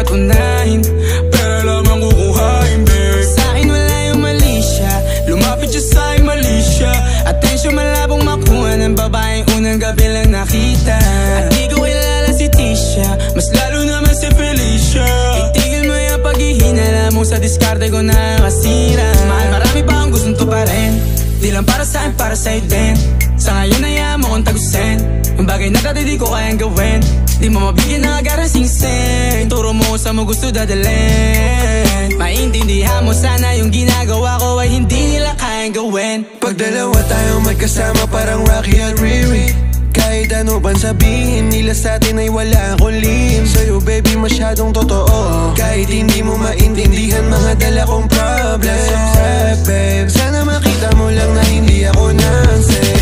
dapat unahin, pera lamang kukuhain, babe. Sa'kin wala yung mali siya, lumapit siya sa'kin mali siya. Atensyon malabong makuha ng babaeng unang gabi lang nakita. At di ko kilala si Tisha, mas lalo naman si Felicia. Itigil mo yung paghihinala mo sa diskarte ko na masira. Mahal, marami pa ang gustong tuparin, di lang para sa'kin, para sa'yo din. Sa ngayon ayaw mo kong tagusin ang bagay na dati di ko kayang gawin. Di mo mabigyan ng agarang singsing, turo mo sa mo gusto dadalhin. Maintindihan mo sana yung ginagawa ko ay hindi nila kayang gawin. Pag dalawa tayong magkasama parang Rocky at Riri, kahit ano bang sabihin nila sa'tin ay wala akong lihim. Sa'yo baby masyadong totoo, kahit hindi mo maintindihan mga dala kong problems. Babe, sana makita mo lang na hindi ako nonsense.